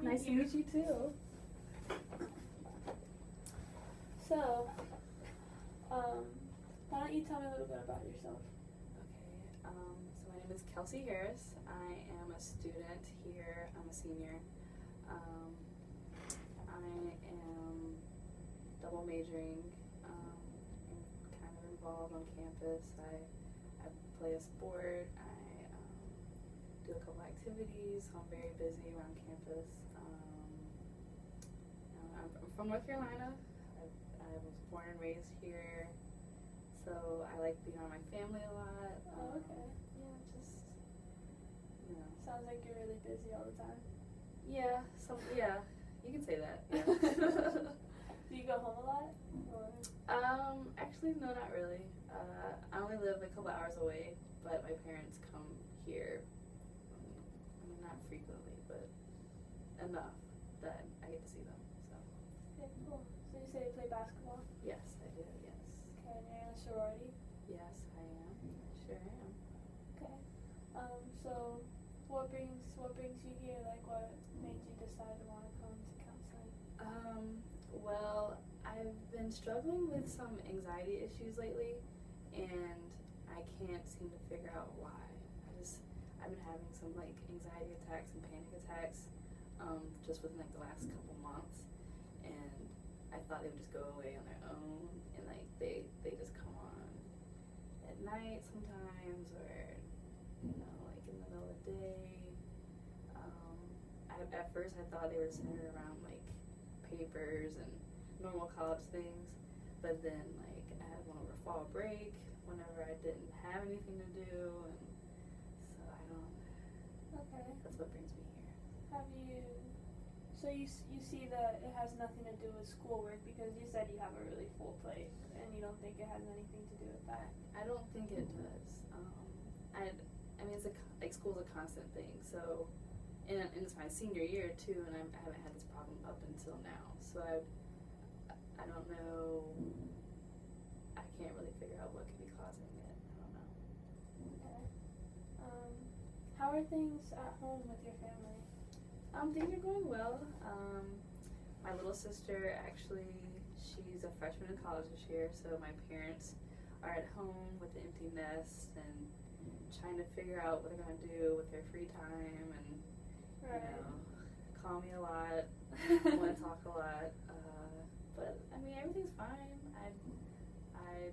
Nice to meet you too. So, why don't you tell me a little bit about yourself? Okay, so my name is Kelsey Harris. I am a student here. I'm a senior. I am double majoring, and kind of involved on campus. I play a sport. I do a couple activities. So I'm very busy around campus. I'm from North Carolina. I was born and raised here, so I like being around my family a lot. Oh, okay. Yeah, just Sounds like you're really busy all the time. Yeah, you can say that. Yeah. Do you go home a lot? Or? Actually, no, not really. I only live a couple hours away, but my parents come here. I mean, not frequently, but enough that I get to see them. So. Okay, cool. So you say you play basketball? Yes, I do. Yes. Okay, and you're in a sorority? Yes, I am. I sure am. Okay. So what brings you here? Like, what made you decide to want to come to counseling? Well, I've been struggling with some anxiety issues lately, and I can't seem to figure out why. I've been having some like anxiety attacks and panic attacks, just within like the last couple months, and I thought they would just go away on their own, and like they just come on at night sometimes, or like in the middle of the day. At first I thought they were centered around like papers and normal college things, but then like I had one over fall break whenever I didn't have anything to do, and so I don't. Okay. That's what brings me here. Have you? So you see that it has nothing to do with schoolwork, because you said you have a really full plate, and you don't think it has anything to do with that. I don't think it does. I mean, like school's a constant thing. So, and it's my senior year too, and I haven't had this problem up until now. So I don't know. I can't really figure out what could be causing it. I don't know. Okay. How are things at home with your family? Things are going well. My little sister, actually, she's a freshman in college this year, so my parents are at home with the empty nest and trying to figure out what they're going to do with their free time, and call me a lot, want to talk a lot, but I mean, everything's fine. I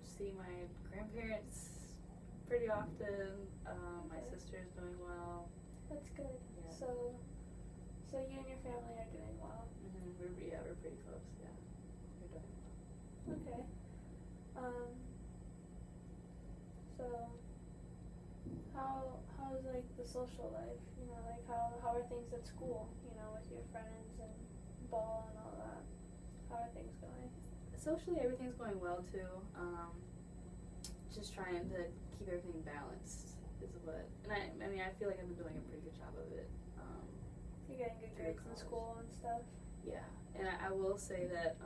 see my grandparents pretty often. My sister's doing well. That's good. Yeah. So you and your family are doing well. Mm-hmm. We're pretty close. Yeah, we're doing well. Okay. So how's like the social life? Like how are things at school? With your friends and ball and all that. How are things going? Socially, everything's going well too. Just trying to keep everything balanced is what, and I feel like I've been doing a pretty good job of it. You're getting good grades in school and stuff. Yeah, and I will say that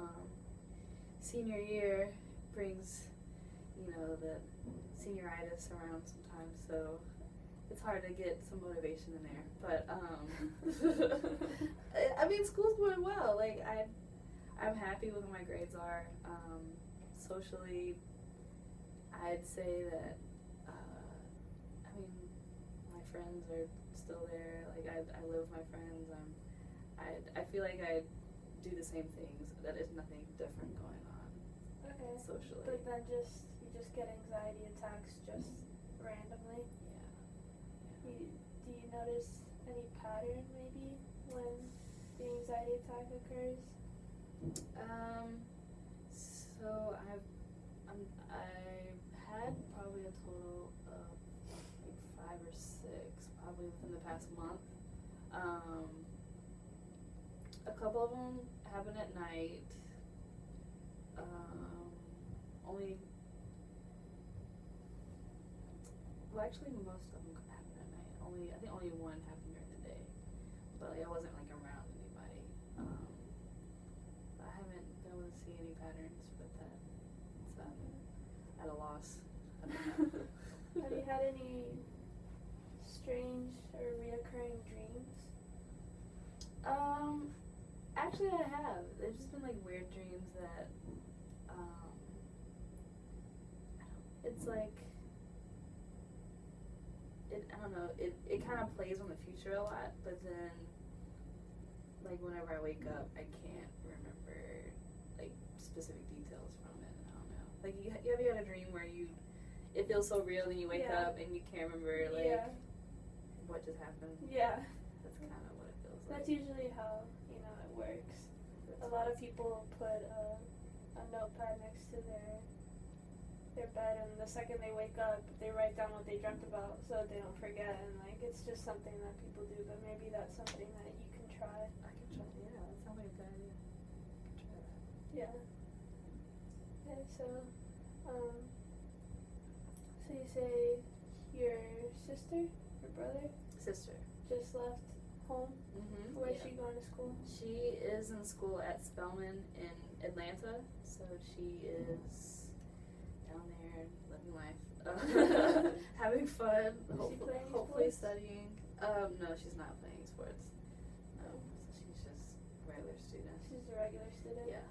senior year brings, the senioritis around sometimes, so it's hard to get some motivation in there. But I mean, school's going well. Like I'm happy with what my grades are. Socially, I'd say that my friends are still there. Like I live with my friends. I feel like I do the same things. That is nothing different going on. Okay. Socially. But then you just get anxiety attacks just randomly. Yeah. Do you notice any pattern maybe when the anxiety attack occurs? So I've had probably a total of like 5 or 6, probably within the past month. A couple of them happen at night. Actually, most of them happen at night. I think only one happened during the day, but like I wasn't like around anybody. I haven't been able to see any patterns with that, so I'm at a loss. I don't know. Have you had any strange or reoccurring dreams? Actually, I have. They've just been like weird dreams that, it's like, I don't know, it kind of plays on the future a lot, but then, like, whenever I wake up, I can't remember, like, specific details from it. I don't know. Like, you have you had a dream where it feels so real, and you wake Yeah. up and you can't remember, like, Yeah. what just happened? Yeah. That's kind of what it feels like. That's usually how, it works. A lot of people put a notepad next to their bed, and the second they wake up, they write down what they dreamt about so that they don't forget, and, like, it's just something that people do, but maybe that's something that you can try. I can try, yeah, that sounds like a good idea. I can try that. Yeah. Okay, so you say your sister or brother Sister. just left home? Mm-hmm. Where's she going to school? She is in school at Spelman in Atlanta, so she is down there living life, having fun, Is she playing hopefully sports? studying. No, she's not playing sports. No, so she's just a regular student. She's a regular student? Yeah.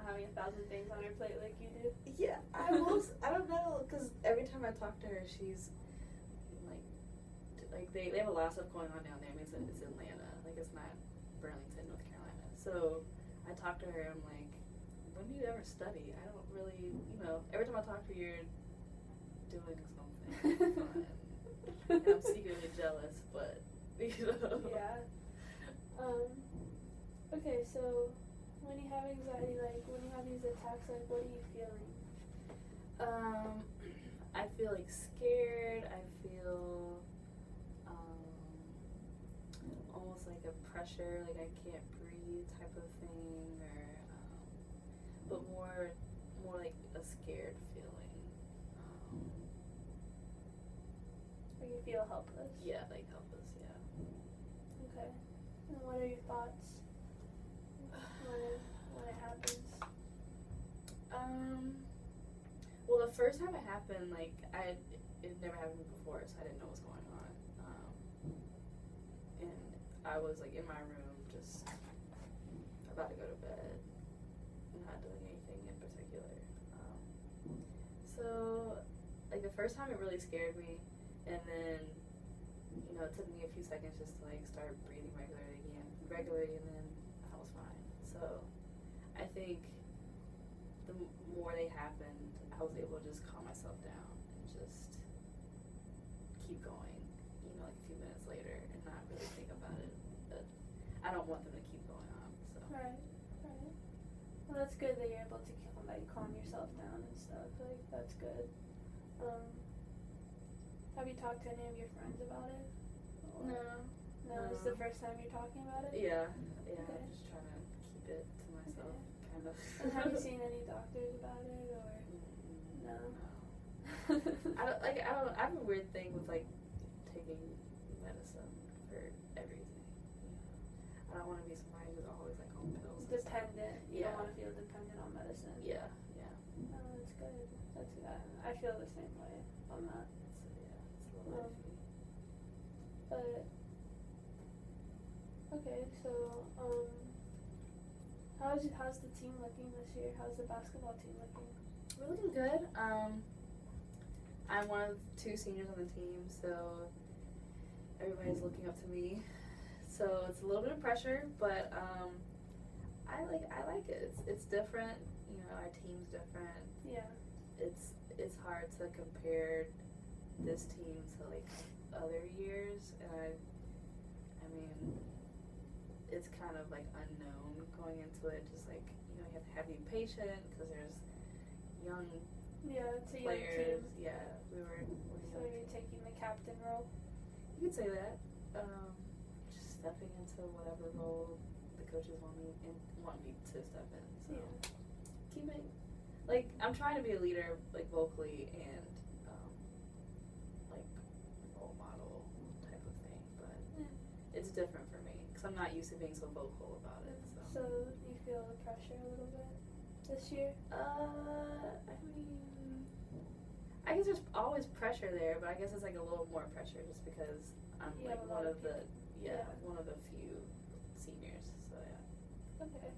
Having 1,000 things on her plate like you do? Yeah, I don't know, because every time I talk to her, she's like they have a lot of stuff going on down there. I mean, it's Atlanta, like it's not Burlington, North Carolina. So I talk to her, I'm like, when do you ever study? I don't really, every time I talk to her, you're doing something fun. And I'm secretly jealous, but, Yeah. Okay, so when you have anxiety, like when you have these attacks, like what are you feeling? I feel like scared. I feel almost like a pressure, like I can't breathe type of thing, or but more like a scared feeling. Or you feel helpless? Yeah, like helpless. Yeah. Okay. And what are your thoughts when it happens? Well, the first time it happened, like it never happened before, so I didn't know what was going on. And I was like in my room, just about to go to bed, not doing anything in particular. So, like the first time, it really scared me, and then it took me a few seconds just to like start breathing regularly, and then I was fine. So, I think the more they happened, I was able to just calm myself down and just keep going, like a few minutes later, and not really think about it. But I don't want them to keep going on, so. Right. Well, that's good that you're able to calm yourself down and stuff. Like, that's good. Have you talked to any of your friends about it? No. No, it's the first time you're talking about it? Yeah, Okay. I'm just trying to keep it to myself, kind of. And have you seen any doctors about it, or no? I have a weird thing with like taking medicine for everything. I don't want to be somebody who's always like on pills. Dependent. You Yeah. don't want to feel dependent on medicine. Yeah. No, that's good. That's good. I feel the same way on that. It's a little iffy. But okay, so how's the team looking this year? How's the basketball team looking? We're looking good. I'm one of 2 seniors on the team, so everybody's looking up to me. So it's a little bit of pressure, but I like it. It's different. Our team's different. Yeah. It's hard to compare this team to like other years, and I mean, it's kind of like unknown going into it. Just like you have to be patient because there's young It's a young players. team. Yeah, we're So young. you're taking the captain role? You could say that. Just stepping into whatever role the coaches want me to step in. So Yeah. keeping, like, I'm trying to be a leader, like vocally and like role model type of thing, but it's different for me because I'm not used to being so vocal about it. So you feel the pressure a little bit this year? I mean, I guess there's always pressure there, but I guess it's like a little more pressure just because I'm You have like a lot one of of the people. one of the few seniors. So yeah. Okay.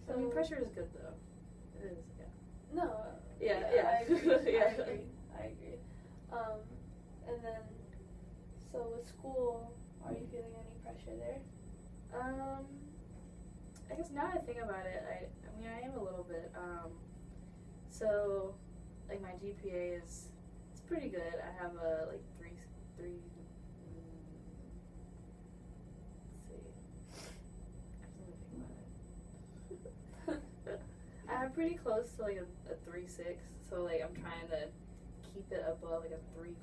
So I mean, pressure is good though. It is. Yeah. No. Yeah. I agree. Yeah. I agree. And then, so with school, are you feeling any pressure there? I guess now I think about it, I mean, I am a little bit. So, like my GPA it's pretty good. I have a like three. Let's see. I have to think about it. I'm pretty close to like a 3.6. So like I'm trying to keep it above like a 3.5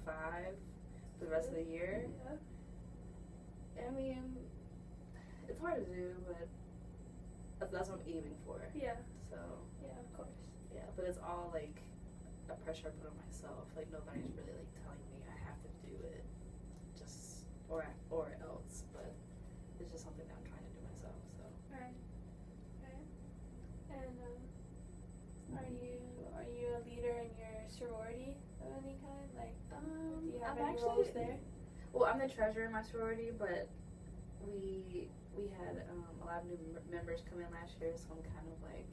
for the rest of the year. Yeah. I mean, it's hard to do, but that's what I'm aiming for. Yeah. So. Yeah, of course. Yeah, but it's all like a pressure I put on myself. Like nobody's really like telling me I have to do it, just or else. But it's just something that I'm trying to do myself. So. Right. Right. And are you a leader in your sorority of any kind? Like, do you have any roles there? Well, I'm the treasurer in my sorority, but we had a lot of new members come in last year, so I'm kind of like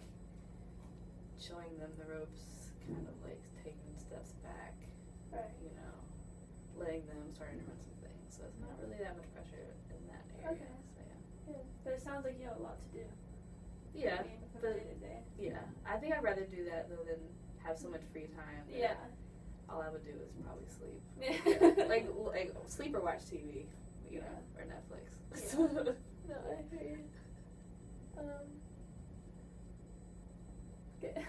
showing them the ropes, kind of like taking steps back, Right. you know, letting them start to run some things. So it's not really that much pressure in that area. Okay. So Yeah. But it sounds like you have a lot to do. yeah. I mean, from But day to day. yeah, I think I'd rather do that though than have so much free time. that Yeah. All I would do is probably sleep. Yeah. like sleep or watch TV, you know, or Netflix. Yeah. No, I hear you. Okay.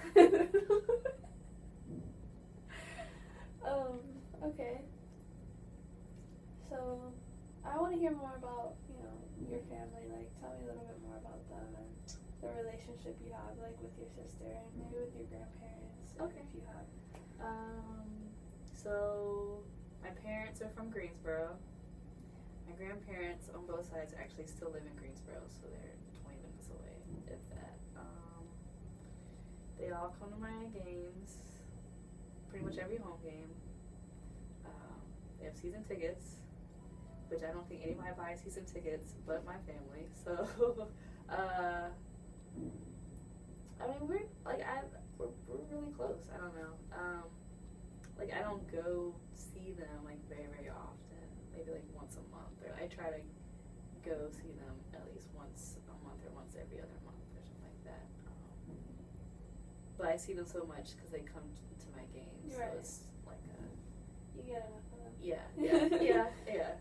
Okay. So, I want to hear more about, your family. Like, tell me a little bit more about them and the relationship you have, like, with your sister and maybe with your grandparents. Okay. If you have. So my parents are from Greensboro. My grandparents on both sides actually still live in Greensboro, so they're 20 minutes away, if that. They all come to my games, pretty much every home game. They have season tickets, which I don't think anybody buys season tickets but my family. So, I mean, we're really close. I don't know. Like I don't go see them like very, very often. Maybe like once a month, or I try to go see them at least once a month or once every other month or something like that. But I see them so much because they come to my games, Right. so it's like a You get enough of them. yeah.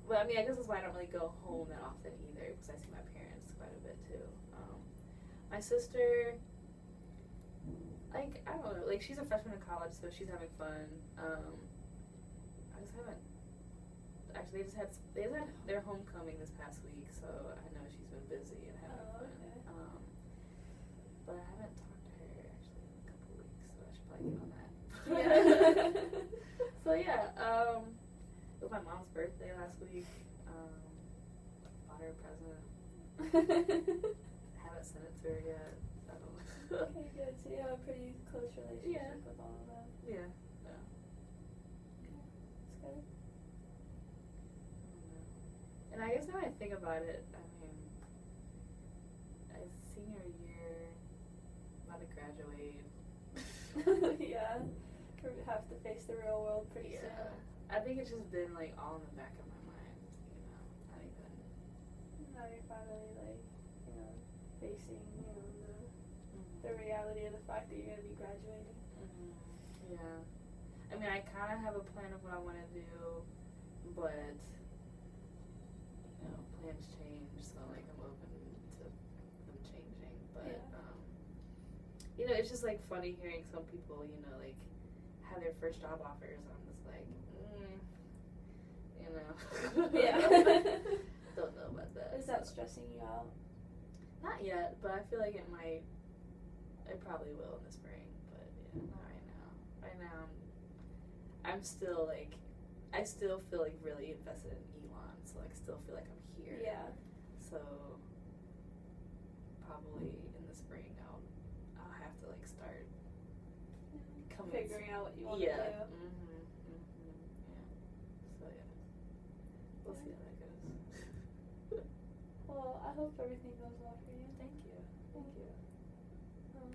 But I mean, I guess that's why I don't really go home that often either, because I see my parents quite a bit too. My sister, like, I don't know, like, she's a freshman in college, so she's having fun. I just haven't, actually, they just had their homecoming this past week, so I know she's been busy and having fun. Okay. But I haven't talked to her, actually, in a couple weeks, so I should probably get on that. Yeah. So, yeah, it was my mom's birthday last week. Bought her a present. Haven't sent it to her yet. I don't know. Okay, good. So you have a pretty close relationship Yeah. with all of them. Yeah. Okay. That's good. And I guess now I think about it, I mean, senior year, I'm about to graduate. Yeah. We have to face the real world pretty soon. I think it's just been like all in the back of my mind, not even. Now you're finally like, facing, the reality of the fact that you're gonna be graduating. Yeah. I mean, I kind of have a plan of what I want to do, but plans change, so like I'm open to them changing. But it's just like funny hearing some people, like have their first job offers. I'm just like, Yeah. Don't know about that. Is that stressing you out? Not yet, but I feel like it might. It probably will in the spring, but yeah, not right now. Right now, I'm still like, I still feel like really invested in Elon, so like still feel like I'm here. Yeah. So probably in the spring, I'll have to like start figuring out what you want to do. Yeah. So yeah, we'll see how that goes. Well, hope everything goes well for you. Thank you. Thank you. Um,